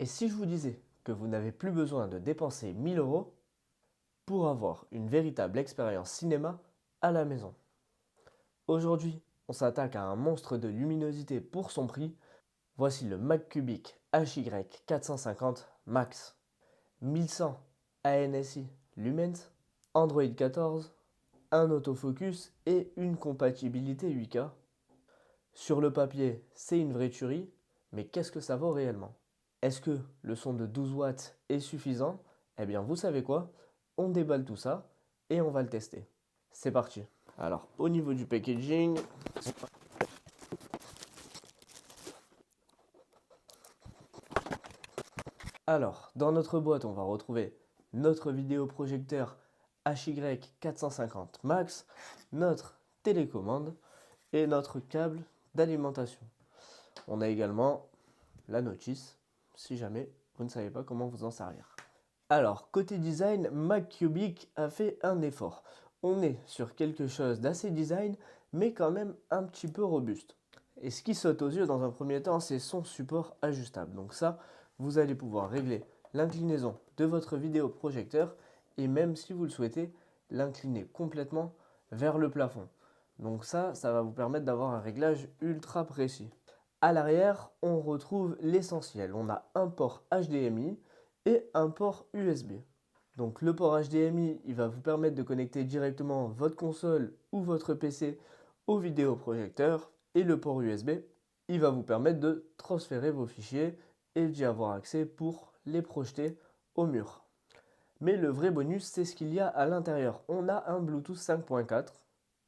Et si je vous disais que vous n'avez plus besoin de dépenser 1000 euros pour avoir une véritable expérience cinéma à la maison? Aujourd'hui, on s'attaque à un monstre de luminosité pour son prix. Voici le MacCubic HY450 Max. 1100 ANSI Lumens, Android 14, un autofocus et une compatibilité 8K. Sur le papier, c'est une vraie tuerie, mais qu'est-ce que ça vaut réellement? Est-ce que le son de 12 watts est suffisant? Eh bien, vous savez quoi? On déballe tout ça et on va le tester. C'est parti. Alors, au niveau du packaging, dans notre boîte, on va retrouver notre vidéoprojecteur HY450 Max, notre télécommande et notre câble d'alimentation. On a également la notice, si jamais vous ne savez pas comment vous en servir. Alors, côté design, MacCubic a fait un effort. On est sur quelque chose d'assez design, mais quand même un petit peu robuste. Et ce qui saute aux yeux dans un premier temps, c'est son support ajustable. Donc ça, vous allez pouvoir régler l'inclinaison de votre vidéoprojecteur et même si vous le souhaitez, l'incliner complètement vers le plafond. Donc ça va vous permettre d'avoir un réglage ultra précis. À l'arrière, on retrouve l'essentiel. On a un port HDMI et un port USB. Donc le port HDMI, il va vous permettre de connecter directement votre console ou votre PC au vidéoprojecteur et le port USB, il va vous permettre de transférer vos fichiers et d'y avoir accès pour les projeter au mur. Mais le vrai bonus, c'est ce qu'il y a à l'intérieur. On a un Bluetooth 5.4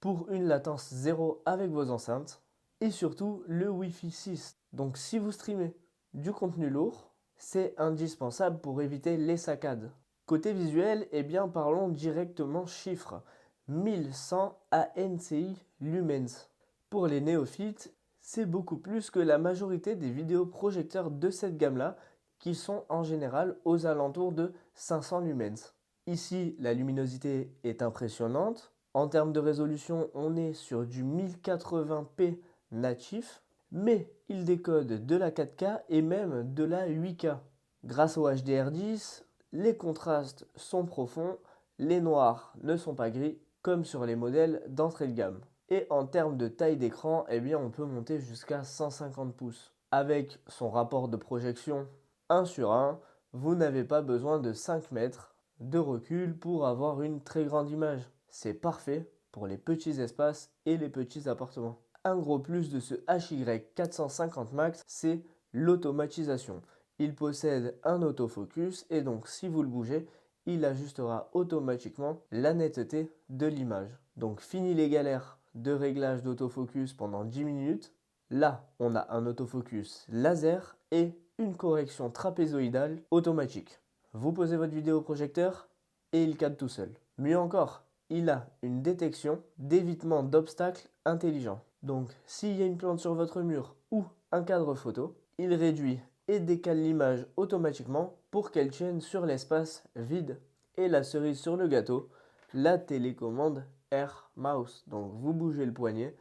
pour une latence 0 avec vos enceintes et surtout le Wi-Fi 6. Donc si vous streamez du contenu lourd, c'est indispensable pour éviter les saccades. Côté visuel, eh bien parlons directement chiffres. 1100 ANCI Lumens. Pour les néophytes, c'est beaucoup plus que la majorité des vidéoprojecteurs de cette gamme-là qui sont en général aux alentours de 500 lumens. Ici, la luminosité est impressionnante. En termes de résolution, on est sur du 1080p natif, mais il décode de la 4K et même de la 8K. Grâce au HDR10, les contrastes sont profonds, les noirs ne sont pas gris comme sur les modèles d'entrée de gamme. Et en termes de taille d'écran, eh bien on peut monter jusqu'à 150 pouces. Avec son rapport de projection 1 sur 1, vous n'avez pas besoin de 5 mètres de recul pour avoir une très grande image. C'est parfait pour les petits espaces et les petits appartements. Un gros plus de ce HY450 Max, c'est l'automatisation. Il possède un autofocus et donc si vous le bougez, il ajustera automatiquement la netteté de l'image. Donc fini les galères de réglage d'autofocus pendant 10 minutes. Là, on a un autofocus laser et une correction trapézoïdale automatique. Vous posez votre vidéoprojecteur et il cadre tout seul. Mieux encore, il a une détection d'évitement d'obstacles intelligent. Donc, s'il y a une plante sur votre mur ou un cadre photo, il réduit et décale l'image automatiquement pour qu'elle tienne sur l'espace vide. Et la cerise sur le gâteau, la télécommande Air Mouse. Donc, vous bougez le poignet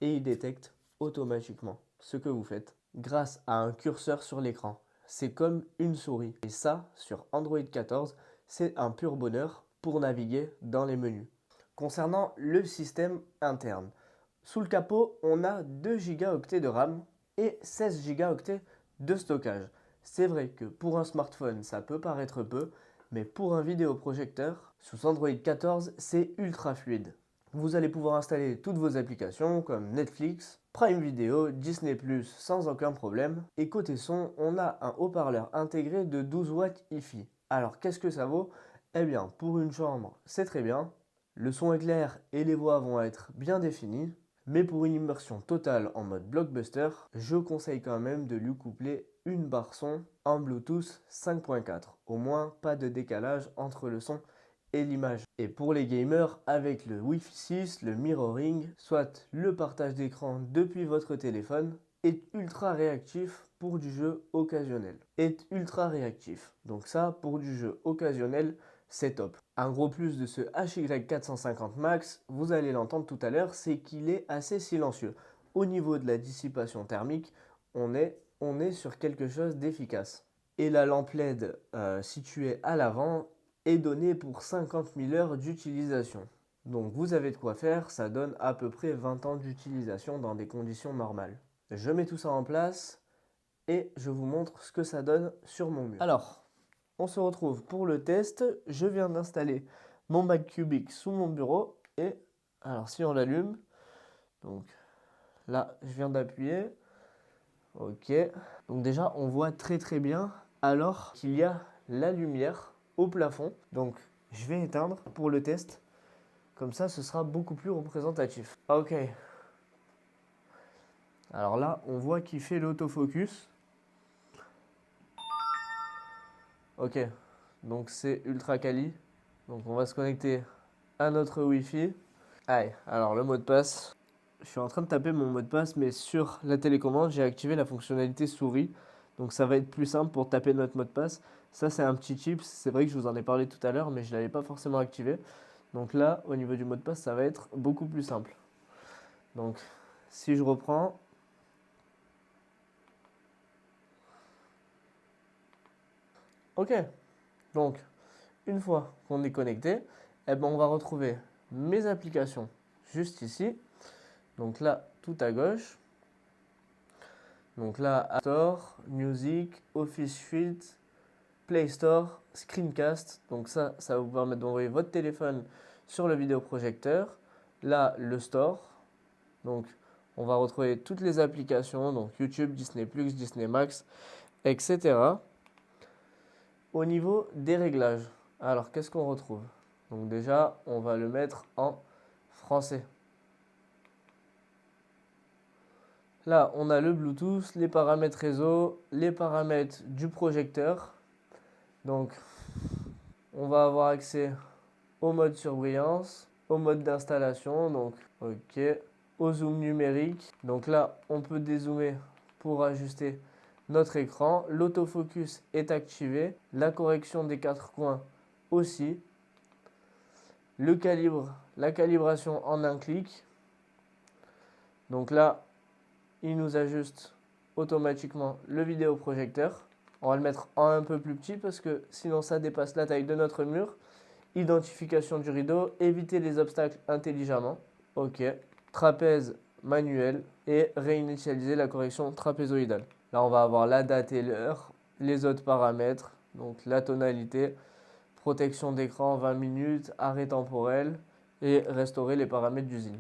et il détecte automatiquement ce que vous faites grâce à un curseur sur l'écran. C'est comme une souris. Et ça, sur Android 14, c'est un pur bonheur pour naviguer dans les menus. Concernant le système interne, sous le capot, on a 2 Go de RAM et 16 Go de stockage. C'est vrai que pour un smartphone, ça peut paraître peu, mais pour un vidéoprojecteur, sous Android 14, c'est ultra fluide. Vous allez pouvoir installer toutes vos applications comme Netflix, Prime Video, Disney+, sans aucun problème. Et côté son, on a un haut-parleur intégré de 12 watts hi-fi. Alors qu'est-ce que ça vaut? Eh bien, pour une chambre, c'est très bien. Le son est clair et les voix vont être bien définies. Mais pour une immersion totale en mode blockbuster, je conseille quand même de lui coupler une barre son en Bluetooth 5.4. Au moins, pas de décalage entre le son et l'image. Et pour les gamers, avec le Wi-Fi 6, le mirroring, soit le partage d'écran depuis votre téléphone, est ultra réactif pour du jeu occasionnel. Est ultra réactif. Donc ça, pour du jeu occasionnel, c'est top. Un gros plus de ce HY450 Max, vous allez l'entendre tout à l'heure, c'est qu'il est assez silencieux. Au niveau de la dissipation thermique, on est sur quelque chose d'efficace. Et la lampe LED située à l'avant est donnée pour 50 000 heures d'utilisation. Donc vous avez de quoi faire, ça donne à peu près 20 ans d'utilisation dans des conditions normales. Je mets tout ça en place et je vous montre ce que ça donne sur mon mur. Alors, on se retrouve pour le test. Je viens d'installer mon bac cubique sous mon bureau et alors si on l'allume, donc là je viens d'appuyer, ok. Donc déjà on voit très bien alors qu'il y a la lumière au plafond. Donc je vais éteindre pour le test. Comme ça, ce sera beaucoup plus représentatif. Ok. Alors là, on voit qu'il fait l'autofocus. Ok. Donc c'est ultra quali. Donc on va se connecter à notre Wi-Fi. Allez, alors le mot de passe. Je suis en train de taper mon mot de passe, mais sur la télécommande, j'ai activé la fonctionnalité souris. Donc ça va être plus simple pour taper notre mot de passe. Ça, c'est un petit chip. C'est vrai que je vous en ai parlé tout à l'heure, mais je ne l'avais pas forcément activé. Donc là, au niveau du mot de passe, ça va être beaucoup plus simple. Donc, si je reprends, ok. Donc, une fois qu'on est connecté, eh ben, on va retrouver mes applications juste ici. Donc là, tout à gauche. Donc là, App Store, Music, Office Suite, Play Store, Screencast. Donc ça va vous permettre d'envoyer votre téléphone sur le vidéoprojecteur. Là, le Store. Donc, on va retrouver toutes les applications, donc YouTube, Disney+, Disney Max, etc. Au niveau des réglages, alors qu'est-ce qu'on retrouve? Donc déjà, on va le mettre en français. Là, on a le Bluetooth, les paramètres réseau, les paramètres du projecteur. Donc, on va avoir accès au mode surbrillance, au mode d'installation, donc ok, au zoom numérique. Donc là, on peut dézoomer pour ajuster notre écran. L'autofocus est activé, la correction des 4 coins aussi. Le calibre, la calibration en un clic. Donc là, il nous ajuste automatiquement le vidéoprojecteur. On va le mettre en un peu plus petit parce que sinon ça dépasse la taille de notre mur. Identification du rideau, éviter les obstacles intelligemment. Ok. Trapèze manuel et réinitialiser la correction trapézoïdale. Là, on va avoir la date et l'heure, les autres paramètres, donc la tonalité, protection d'écran 20 minutes, arrêt temporel et restaurer les paramètres d'usine.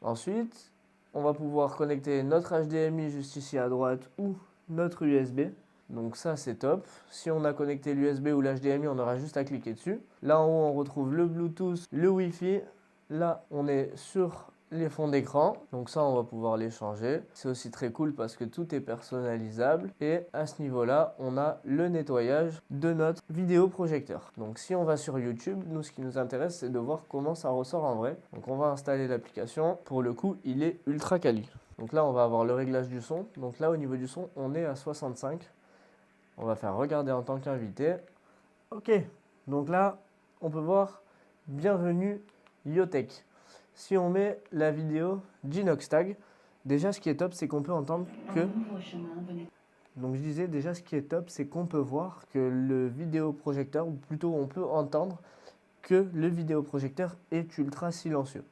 Ensuite, on va pouvoir connecter notre HDMI juste ici à droite ou notre USB. Donc ça, c'est top. Si on a connecté l'USB ou l'HDMI, on aura juste à cliquer dessus. Là en haut, on retrouve le Bluetooth, le Wi-Fi. Là, on est sur les fonds d'écran. Donc ça, on va pouvoir les changer. C'est aussi très cool parce que tout est personnalisable. Et à ce niveau-là, on a le nettoyage de notre vidéoprojecteur. Donc si on va sur YouTube, nous, ce qui nous intéresse, c'est de voir comment ça ressort en vrai. Donc on va installer l'application. Pour le coup, il est ultra quali. Donc là, on va avoir le réglage du son. Donc là, au niveau du son, on est à 65. On va faire regarder en tant qu'invité. Ok, donc là, on peut voir bienvenue Yotech. Si on met la vidéo d'Inoxtag, déjà ce qui est top, c'est qu'on peut entendre que... Donc je disais déjà ce qui est top, c'est qu'on peut voir que le vidéoprojecteur, ou plutôt on peut entendre que le vidéoprojecteur est ultra silencieux.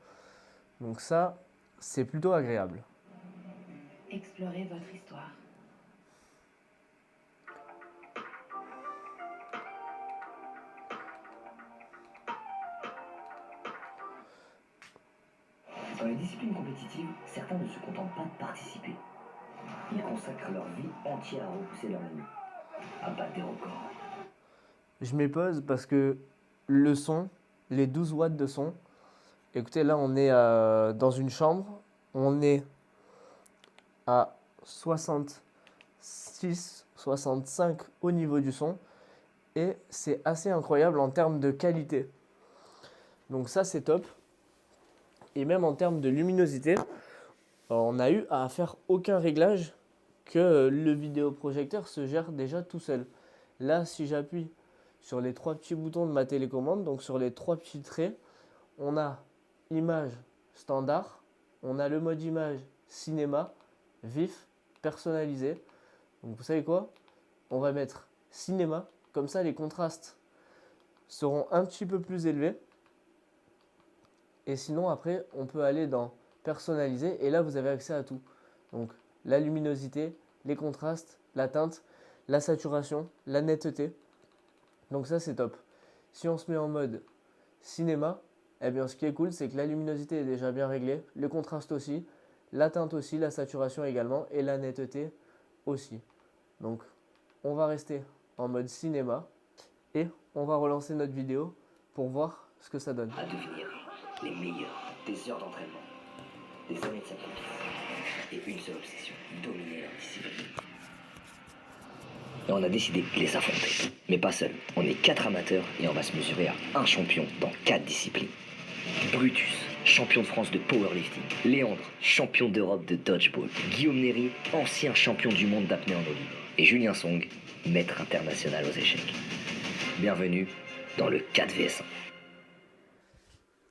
Donc ça, c'est plutôt agréable. Explorez votre histoire. Dans les disciplines compétitives, certains ne se contentent pas de participer. Ils consacrent leur vie entière à repousser leurs limites, à battre des records. Je mets pause parce que le son, les 12 watts de son, écoutez, là on est dans une chambre, on est à 66, 65 au niveau du son et c'est assez incroyable en termes de qualité. Donc ça c'est top. Et même en termes de luminosité, on n'a eu à faire aucun réglage que le vidéoprojecteur se gère déjà tout seul. Là, si j'appuie sur les 3 petits boutons de ma télécommande, donc sur les 3 petits traits, on a image standard, on a le mode image cinéma, vif, personnalisé. Donc vous savez quoi? on va mettre cinéma. Comme ça, les contrastes seront un petit peu plus élevés. Et sinon, après, on peut aller dans personnaliser. Et là, vous avez accès à tout. Donc, la luminosité, les contrastes, la teinte, la saturation, la netteté. Donc ça, c'est top. Si on se met en mode cinéma, eh bien, ce qui est cool, c'est que la luminosité est déjà bien réglée, le contraste aussi, la teinte aussi, la saturation également et la netteté aussi. Donc, on va rester en mode cinéma et on va relancer notre vidéo pour voir ce que ça donne. À devenir les meilleurs, des heures d'entraînement, des années de sacrifice et une seule obsession, dominer leur discipline. Et on a décidé de les affronter. Mais pas seul. On est 4 amateurs et on va se mesurer à un champion dans 4 disciplines. Brutus, champion de France de powerlifting. Léandre, champion d'Europe de dodgeball. Guillaume Néry, ancien champion du monde d'apnée en eau libre. Et Julien Song, maître international aux échecs. Bienvenue dans le 4vs1.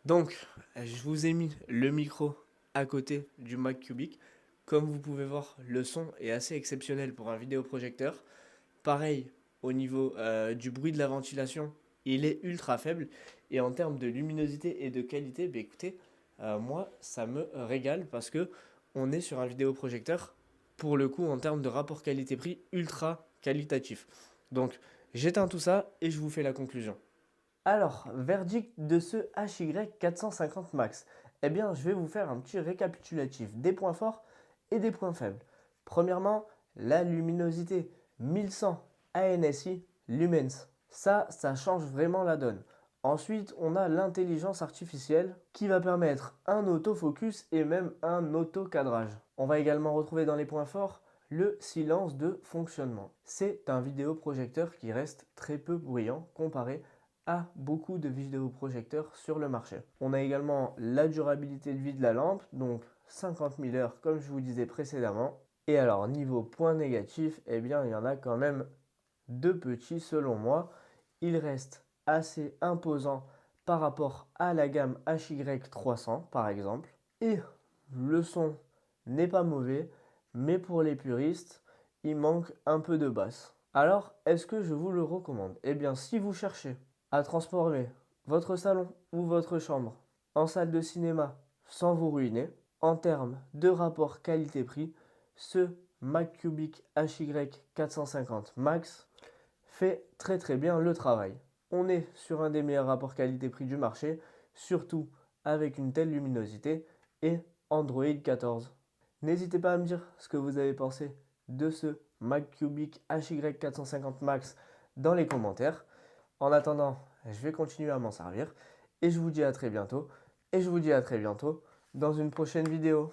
Donc, je vous ai mis le micro à côté du Mac Cubic. Comme vous pouvez voir, le son est assez exceptionnel pour un vidéoprojecteur. Pareil, au niveau du bruit de la ventilation, il est ultra faible. Et en termes de luminosité et de qualité, bah écoutez, moi, ça me régale parce que on est sur un vidéoprojecteur, pour le coup, en termes de rapport qualité-prix, ultra qualitatif. Donc, j'éteins tout ça et je vous fais la conclusion. Alors, verdict de ce HY450 Max. Eh bien, je vais vous faire un petit récapitulatif des points forts et des points faibles. Premièrement, la luminosité. 1100 ANSI Lumens. Ça change vraiment la donne. Ensuite, on a l'intelligence artificielle qui va permettre un autofocus et même un autocadrage. On va également retrouver dans les points forts le silence de fonctionnement. C'est un vidéoprojecteur qui reste très peu bruyant comparé à beaucoup de vidéoprojecteurs sur le marché. On a également la durabilité de vie de la lampe, donc 50 000 heures comme je vous disais précédemment. Et alors niveau point négatif, eh bien il y en a quand même deux petits selon moi. Il reste assez imposant par rapport à la gamme HY300 par exemple. Et le son n'est pas mauvais, mais pour les puristes, il manque un peu de basse. Alors, est-ce que je vous le recommande? Eh bien, si vous cherchez à transformer votre salon ou votre chambre en salle de cinéma sans vous ruiner, en termes de rapport qualité-prix, ce Mac Cubic HY450 Max fait très bien le travail. On est sur un des meilleurs rapports qualité-prix du marché, surtout avec une telle luminosité et Android 14. N'hésitez pas à me dire ce que vous avez pensé de ce Mac Cubic HY450 Max dans les commentaires. En attendant, je vais continuer à m'en servir et je vous dis à très bientôt. Et je vous dis à très bientôt dans une prochaine vidéo.